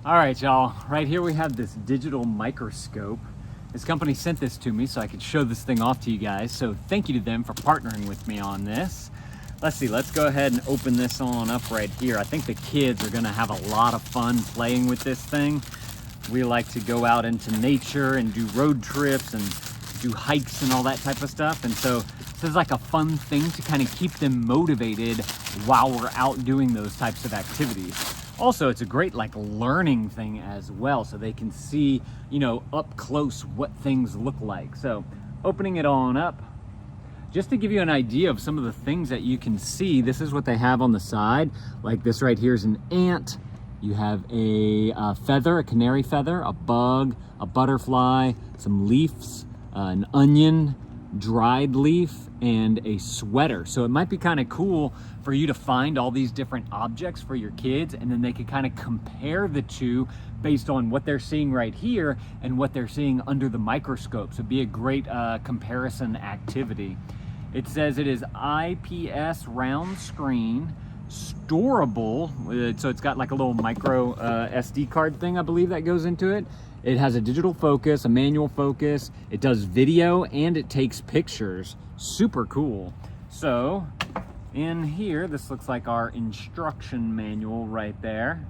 All right, y'all, right here we have this digital microscope. This company sent this to me so I could show this thing off to you guys. So thank you to them for partnering with me on this. Let's see, let's go ahead and open this on up right here. I think the kids are gonna have a lot of fun playing with this thing. We like to go out into nature and do road trips and do hikes and all that type of stuff. And so this is like a fun thing to kind of keep them motivated while we're out doing those types of activities. Also, it's a great like learning thing as well, so they can see, you know, up close what things look like. So opening it on up, just to give you an idea of some of the things that you can see, this is what they have on the side. Like this right here is an ant. You have a feather, a canary feather, a bug, a butterfly, some leaves, an onion, dried leaf, and a sweater. So it might be kind of cool for you to find all these different objects for your kids, and then they could kind of compare the two based on what they're seeing right here and what they're seeing under the microscope. So it'd be a great comparison activity. It says it is IPS round screen, storable, so it's got like a little micro SD card thing, I believe, that goes into it. It has a digital focus, a manual focus, it does video, and it takes pictures. Super cool. So in here, this looks like our instruction manual right there.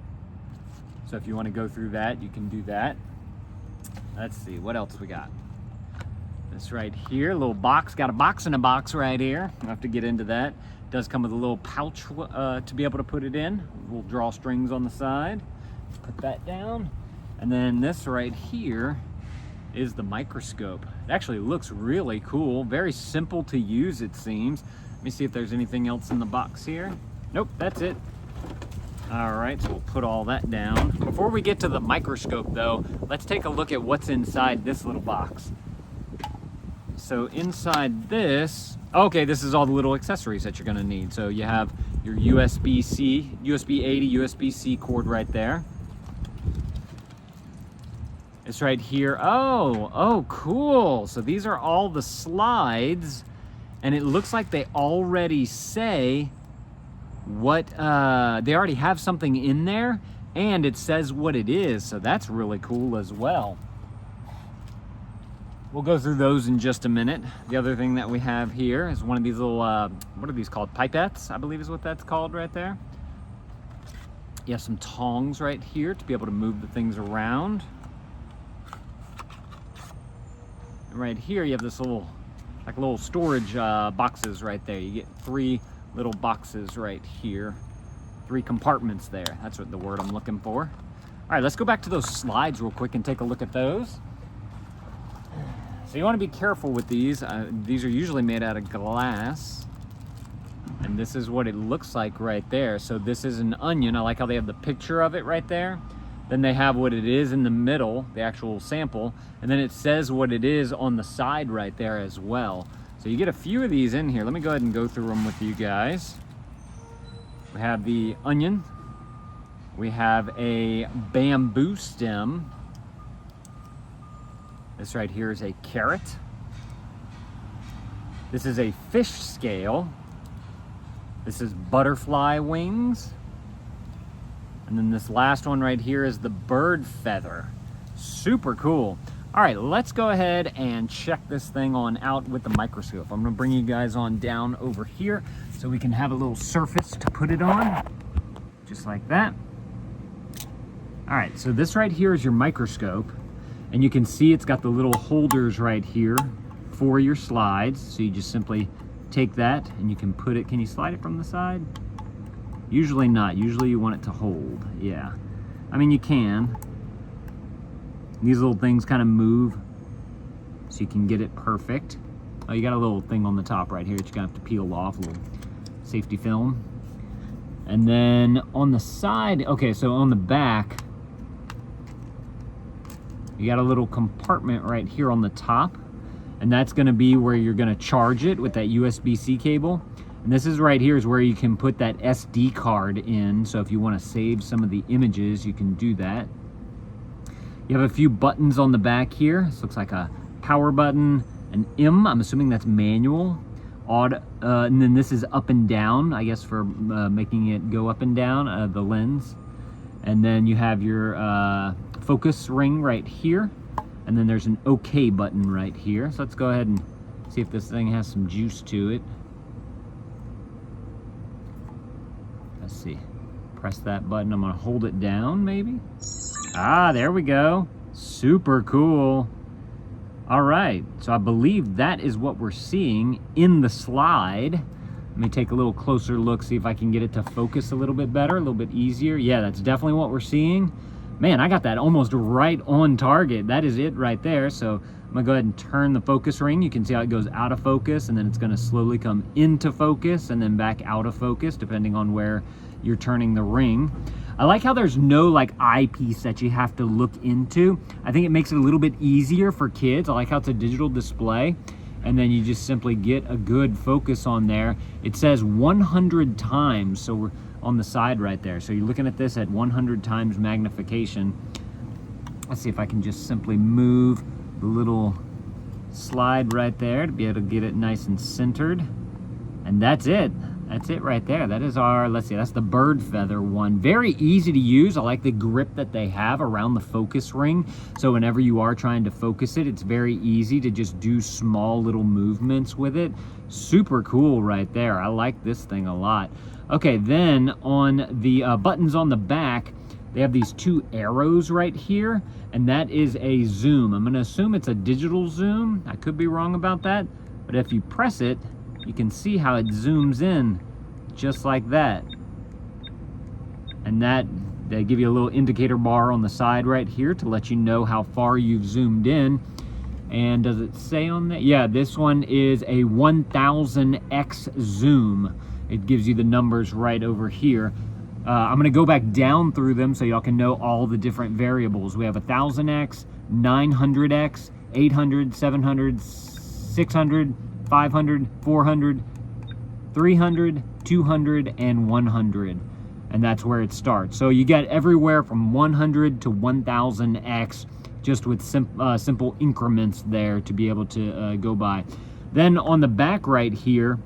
So if you want to go through that, you can do that. Let's see, what else we got? This right here, a little box, got a box in a box right here. I'll have to get into that. It does come with a little pouch to be able to put it in. We'll draw strings on the side. Put that down. And then this right here is the microscope. It actually looks really cool. Very simple to use, it seems. Let me see if there's anything else in the box here. Nope, that's it. All right, so we'll put all that down. Before we get to the microscope though, let's take a look at what's inside this little box. So inside this, okay, this is all the little accessories that you're gonna need. So you have your USB-C, USB-A to USB-C cord right there. It's right here. Oh, cool. So these are all the slides, and it looks like they already say what, they already have something in there, and it says what it is. So that's really cool as well. We'll go through those in just a minute. The other thing that we have here is one of these little, what are these called? Pipettes, I believe is what that's called right there. You have some tongs right here to be able to move the things around. Right here you have this little, like little storage boxes right there. You get 3 little boxes right here. 3 compartments there. That's what the word I'm looking for. All right, let's go back to those slides real quick and take a look at those. So you want to be careful with these. These are usually made out of glass. And this is what it looks like right there. So this is an onion. I like how they have the picture of it right there. Then they have what it is in the middle, the actual sample, and then it says what it is on the side right there as well. So you get a few of these in here. Let me go ahead and go through them with you guys. We have the onion. We have a bamboo stem. This right here is a carrot. This is a fish scale. This is butterfly wings. And then this last one right here is the bird feather. Super cool. All right, let's go ahead and check this thing on out with the microscope. I'm gonna bring you guys on down over here so we can have a little surface to put it on, just like that. All right, so this right here is your microscope, and you can see it's got the little holders right here for your slides. So you just simply take that and you can put it, can you slide it from the side? Usually not. Usually you want it to hold. Yeah. I mean, you can. These little things kind of move so you can get it perfect. Oh, you got a little thing on the top right here that you're going to have to peel off, a little safety film. And then on the side, okay, so on the back, you got a little compartment right here on the top. And that's going to be where you're going to charge it with that USB-C cable. And this is right here is where you can put that SD card in. So if you want to save some of the images, you can do that. You have a few buttons on the back here. This looks like a power button, an M, I'm assuming that's manual. And then this is up and down, I guess for making it go up and down, the lens. And then you have your focus ring right here. And then there's an OK button right here. So let's go ahead and see if this thing has some juice to it. Let's see. Press that button. I'm gonna hold it down maybe. Ah, there we go. Super cool. All right, so I believe that is what we're seeing in the slide. Let me take a little closer look, see if I can get it to focus a little bit better, a little bit easier. Yeah, that's definitely what we're seeing. Man, I got that almost right on target. That is it right there. So I'm gonna go ahead and turn the focus ring. You can see how it goes out of focus, and then it's gonna slowly come into focus and then back out of focus, depending on where you're turning the ring. I like how there's no like eyepiece that you have to look into. I think it makes it a little bit easier for kids. I like how it's a digital display, and then you just simply get a good focus on there. It says 100 times, so we're on the side right there. So you're looking at this at 100 times magnification. Let's see if I can just simply move the little slide right there to be able to get it nice and centered. And that's it. That's it right there. That is our, let's see, that's the bird feather one. Very easy to use. I like the grip that they have around the focus ring. So whenever you are trying to focus it, it's very easy to just do small little movements with it. Super cool right there. I like this thing a lot. Okay, then on the buttons on the back, they have these two arrows right here, and that is a zoom. I'm gonna assume it's a digital zoom. I could be wrong about that, but if you press it, you can see how it zooms in just like that. And that, they give you a little indicator bar on the side right here to let you know how far you've zoomed in. And does it say on that? Yeah, this one is a 1000x zoom. It gives you the numbers right over here. I'm gonna go back down through them so y'all can know all the different variables. We have 1000x, 900x, 800, 700, 600, 500, 400, 300, 200, and 100. And that's where it starts. So you get everywhere from 100 to 1000x just with simple increments there to be able to go by. Then on the back right here,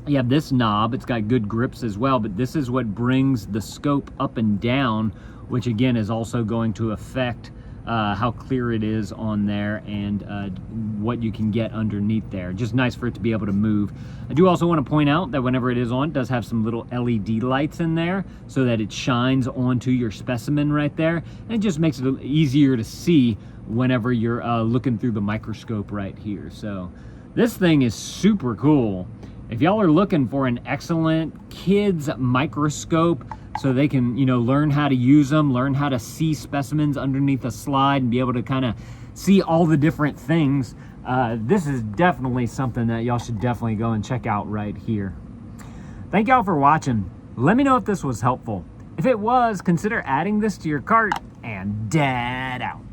you have this knob. It's got good grips as well, but this is what brings the scope up and down, which again is also going to affect how clear it is on there and what you can get underneath there. Just nice for it to be able to move. I do also want to point out that whenever it is on, it does have some little LED lights in there so that it shines onto your specimen right there, and it just makes it easier to see whenever you're looking through the microscope right here. So this thing is super cool. If y'all are looking for an excellent kids microscope so they can, you know, learn how to use them, learn how to see specimens underneath a slide and be able to kind of see all the different things, this is definitely something that y'all should definitely go and check out right here. Thank y'all for watching. Let me know if this was helpful. If it was, consider adding this to your cart, and Dad out.